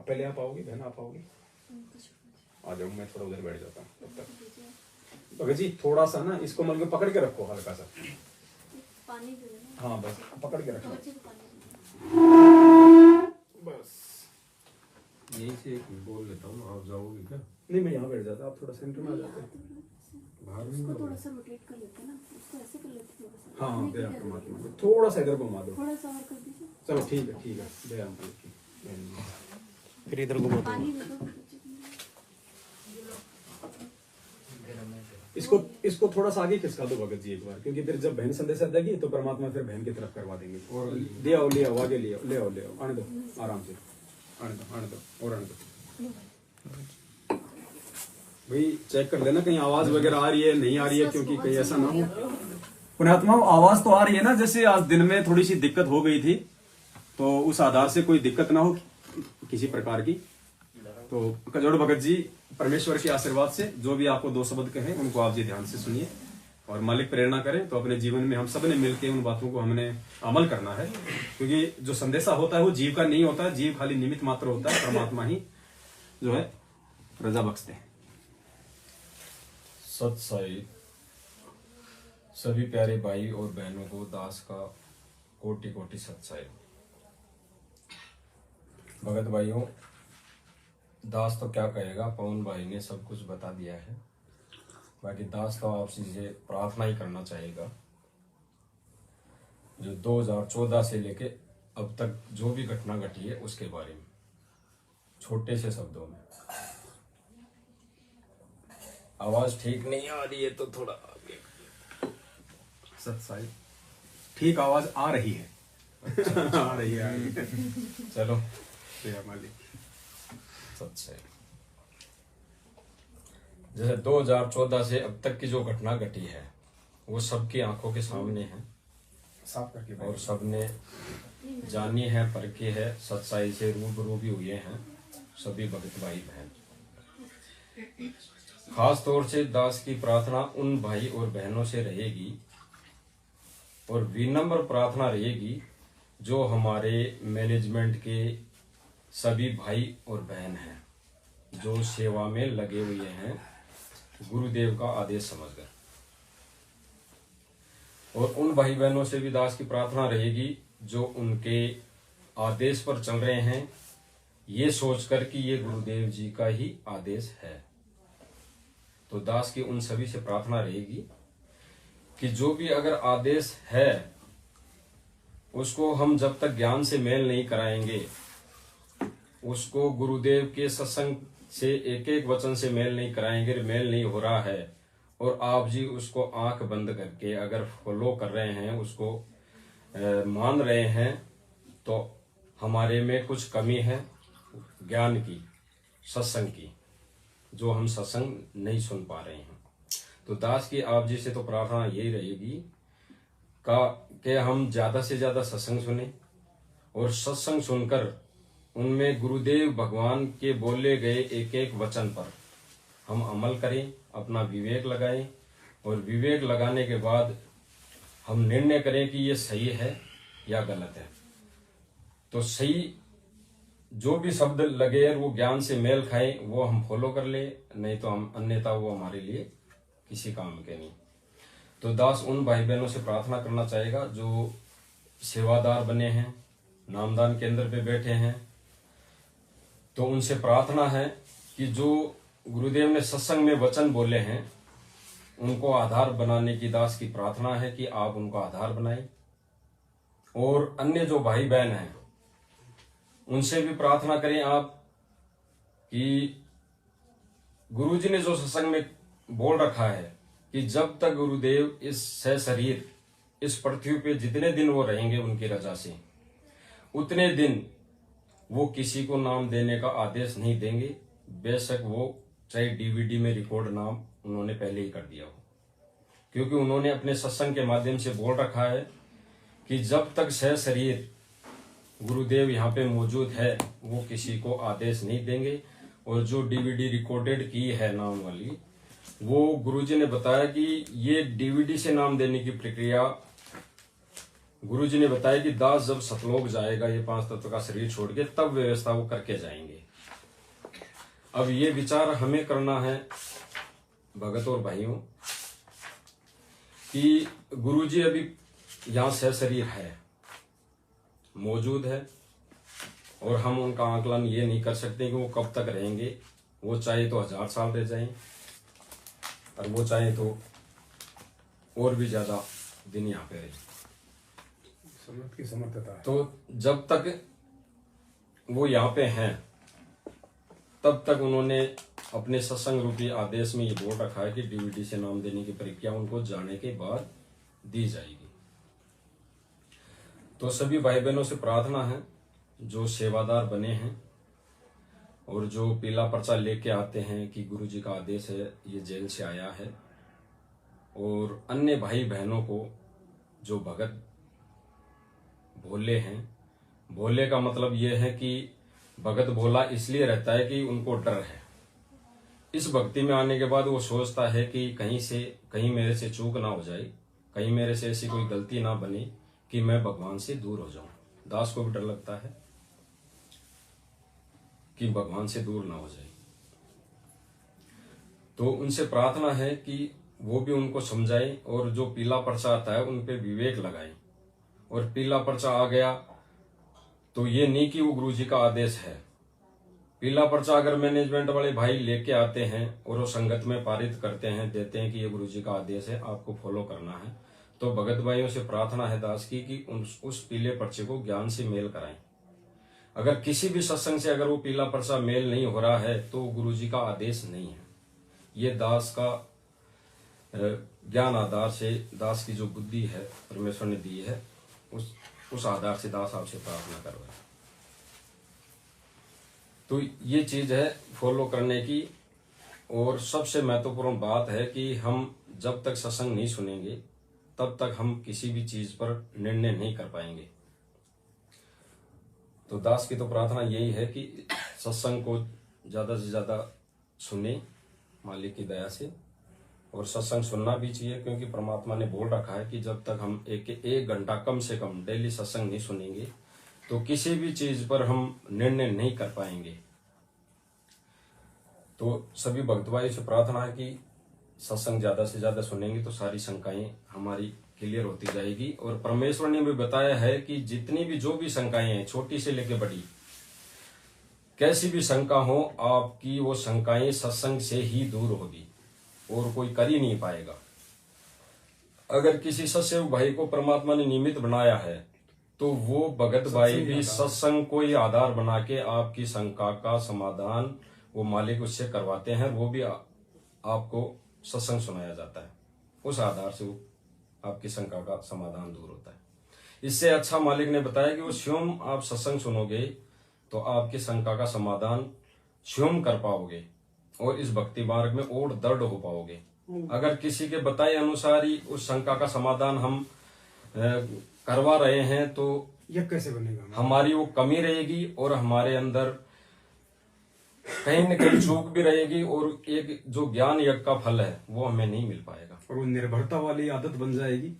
पहले आप आओगे बहन, आप आओगे? आ जाओ, मैं थोड़ा उधर बैठ जाता हूँ तब तक। भगत जी थोड़ा सा ना इसको मतलब के पकड़ के रखो हल्का सा, पानी हाँ बस पकड़ के रखो बस। यहीं से बोल लेता हूँ, आप जाओगे क्या? नहीं मैं यहाँ बैठ जाता, आप थोड़ा सेंटर में आ जाते। बाहर में उसको थोड़ा सा रोटेट कर लेते हैं ना, उसको ऐसे कर लेते हैं थोड़ा सा। हाँ हाँ दे आपको मालूम, थोड़ा सा इधर घुमा दो, थोड़ा सा और कर दीजिए। चलो ठीक है दे आपको, फिर इधर घुमा दो। पानी दे दो। इसको थोड़ा सा आगे खिसका दो भगत जी एक बार, क्योंकि फिर जब बहन संदेशा देगी तो परमात्मा फिर बहन की तरफ करवा देंगे। और ले आओ आगे ले आओ आने दो आराम से, आने दो और आने दो भाई। चेक कर लेना कहीं आवाज वगैरह आ रही है नहीं आ रही है, क्योंकि कहीं ऐसा ना हो। पुण्यात्मा आवाज तो आ रही है ना, जैसे आज दिन में थोड़ी सी दिक्कत हो गई थी, तो उस आधार से कोई दिक्कत ना हो किसी प्रकार की। तो कजोड़ भगत जी परमेश्वर के आशीर्वाद से जो भी आपको दो शब्द कहे उनको आप जी ध्यान से सुनिए, और मालिक प्रेरणा करें तो अपने जीवन में हम सब ने मिलकर उन बातों को हमने अमल करना है। क्योंकि जो संदेशा होता है वो जीव का नहीं होता है, जीव खाली निमित्त मात्र होता है, परमात्मा ही जो है रजा बख्शते हैं। सत साई सभी प्यारे भाई और बहनों को दास का कोटि कोटि सत साई। भगत भाइयों, दास तो क्या कहेगा, पवन भाई ने सब कुछ बता दिया है। बाकी दास तो आपसे से प्रार्थना ही करना चाहेगा, जो 2014 से लेके अब तक जो भी घटना घटी है उसके बारे में छोटे से शब्दों में। आवाज ठीक नहीं आ रही है तो थोड़ा आगे। सत्साई ठीक आवाज आ रही है। अच्छा, आ रही है चलो मालिक सत्संग। जैसे 2014 से अब तक की जो घटना घटी है वो सबकी आंखों के सामने है, साफ करके और सबने जानी है, परखी है, सच्चाई से रूबरू भी हुए हैं सभी भगत भाई बहन। खास तौर से दास की प्रार्थना उन भाई और बहनों से रहेगी, और विनम्र प्रार्थना रहेगी जो हमारे मैनेजमेंट के सभी भाई और बहन हैं, जो सेवा में लगे हुए हैं गुरुदेव का आदेश समझकर। और उन भाई बहनों से भी दास की प्रार्थना रहेगी जो उनके आदेश पर चल रहे हैं, ये सोचकर कि ये गुरुदेव जी का ही आदेश है। तो दास की उन सभी से प्रार्थना रहेगी कि जो भी अगर आदेश है उसको हम जब तक ज्ञान से मेल नहीं कराएंगे, उसको गुरुदेव के सत्संग से एक एक वचन से मेल नहीं कराएंगे, मेल नहीं हो रहा है, और आप जी उसको आंख बंद करके अगर फॉलो कर रहे हैं, उसको मान रहे हैं, तो हमारे में कुछ कमी है ज्ञान की, सत्संग की, जो हम सत्संग नहीं सुन पा रहे हैं। तो दास की आप जी से तो प्रार्थना यही रहेगी कि हम ज्यादा से ज्यादा सत्संग सुने, और सत्संग सुनकर उनमें गुरुदेव भगवान के बोले गए एक एक वचन पर हम अमल करें, अपना विवेक लगाएं, और विवेक लगाने के बाद हम निर्णय करें कि ये सही है या गलत है। तो सही जो भी शब्द लगे वो ज्ञान से मेल खाए वो हम फॉलो कर ले, नहीं तो हम अन्यथा वो हमारे लिए किसी काम के नहीं। तो दास उन भाई बहनों से प्रार्थना करना चाहेगा जो सेवादार बने हैं, नामदान केंद्र पे बैठे हैं, तो उनसे प्रार्थना है कि जो गुरुदेव ने सत्संग में वचन बोले हैं उनको आधार बनाने की दास की प्रार्थना है कि आप उनको आधार बनाएं। और अन्य जो भाई बहन हैं उनसे भी प्रार्थना करें आप कि गुरुजी ने जो सत्संग में बोल रखा है कि जब तक गुरुदेव इस शरीर इस पृथ्वी पे जितने दिन वो रहेंगे उनकी रजा से, उतने दिन वो किसी को नाम देने का आदेश नहीं देंगे, बेशक वो चाहे डीवीडी में रिकॉर्ड नाम उन्होंने पहले ही कर दिया हो। क्योंकि उन्होंने अपने सत्संग के माध्यम से बोल रखा है कि जब तक शरीर गुरुदेव यहाँ पे मौजूद है वो किसी को आदेश नहीं देंगे। और जो डीवीडी रिकॉर्डेड की है नाम वाली, वो गुरुजी ने बताया कि ये डीवीडी से नाम देने की प्रक्रिया गुरुजी ने बताया कि दास जब सतलोक जाएगा ये 5 तत्व का शरीर छोड़ के, तब व्यवस्था वो करके जाएंगे। अब ये विचार हमें करना है भगत और भाइयों कि गुरुजी अभी यहाँ सशरीर है, मौजूद है, और हम उनका आकलन ये नहीं कर सकते कि वो कब तक रहेंगे। वो चाहे तो 1000 साल रह जाएं और वो चाहे तो और भी ज्यादा दिन यहाँ पे रहे। समर्थ की समर्थता है। तो जब तक वो यहाँ पे हैं तब तक उन्होंने अपने सत्संग रूपी आदेश में ये बोल रखा है कि डीवीडी से नाम देने की प्रक्रिया उनको जाने के बाद दी जाएगी। तो सभी भाई बहनों से प्रार्थना है जो सेवादार बने हैं और जो पीला पर्चा लेके आते हैं कि गुरुजी का आदेश है, ये जेल से आया है, और अन्य भाई बहनों को जो भगत भोले हैं, भोले का मतलब ये है कि भगत भोला इसलिए रहता है कि उनको डर है। इस भक्ति में आने के बाद वो सोचता है कि कहीं मेरे से चूक ना हो जाए, कहीं मेरे से ऐसी कोई गलती ना बने कि मैं भगवान से दूर हो जाऊं। दास को भी डर लगता है कि भगवान से दूर ना हो जाए। तो उनसे प्रार्थना है कि वो भी उनको समझाए और जो पीला पर्चा आता है उन पे विवेक लगाए। और पीला पर्चा आ गया तो ये नहीं कि वो गुरुजी का आदेश है। पीला पर्चा अगर मैनेजमेंट वाले भाई लेके आते हैं और वो संगत में पारित करते हैं, देते हैं कि ये गुरुजी का आदेश है, आपको फॉलो करना है, तो भगत भाइयों से प्रार्थना है दास की कि उस पीले पर्चे को ज्ञान से मेल कराएं। अगर किसी भी सत्संग से अगर वो पीला पर्चा मेल नहीं हो रहा है तो गुरुजी का आदेश नहीं है। ये दास का ज्ञान आधार से, दास की जो बुद्धि है परमेश्वर ने दी है, उस आधार से दास आपसे प्रार्थना कर रहा है। तो ये चीज है फॉलो करने की। और सबसे महत्वपूर्ण बात है कि हम जब तक सत्संग नहीं सुनेंगे तब तक हम किसी भी चीज पर निर्णय नहीं कर पाएंगे। तो दास की तो प्रार्थना यही है कि सत्संग को ज्यादा से ज्यादा सुने मालिक की दया से, और सत्संग सुनना भी चाहिए क्योंकि परमात्मा ने बोल रखा है कि जब तक हम एक घंटा कम से कम डेली सत्संग नहीं सुनेंगे तो किसी भी चीज पर हम निर्णय नहीं कर पाएंगे। तो सभी भक्त भाई से प्रार्थना है कि सत्संग ज्यादा से ज्यादा सुनेंगे तो सारी शंकाएं हमारी क्लियर होती जाएगी। और परमेश्वर ने भी बताया है कि जितनी भी जो भी शंकाएं हैं, छोटी से लेकर बड़ी, कैसी भी शंका हो, आपकी वो शंकाएं सत्संग से ही दूर होगी और कोई कर ही नहीं पाएगा। अगर किसी सत्सेवक भाई को परमात्मा ने निमित्त बनाया है तो वो भगत भाई भी सत्संग को ही आधार बना के आपकी शंका का समाधान वो मालिक उससे करवाते हैं। वो भी आपको सत्संग सुनाया जाता है, उस आधार से वो आपकी शंका का समाधान दूर होता है। इससे अच्छा मालिक ने बताया कि वो स्वयं आप सत्संग सुनोगे तो आपकी शंका का समाधान स्वयं कर पाओगे और इस भक्ति मार्ग में और दृढ़ हो पाओगे। अगर किसी के बताए अनुसार ही उस शंका का समाधान हम करवा रहे हैं तो यह कैसे बनेगा? हमारी वो कमी रहेगी और हमारे अंदर कहीं न कहीं चूक भी रहेगी और एक जो ज्ञान यज्ञ का फल है वो हमें नहीं मिल पाएगा और वो निर्भरता वाली आदत बन जाएगी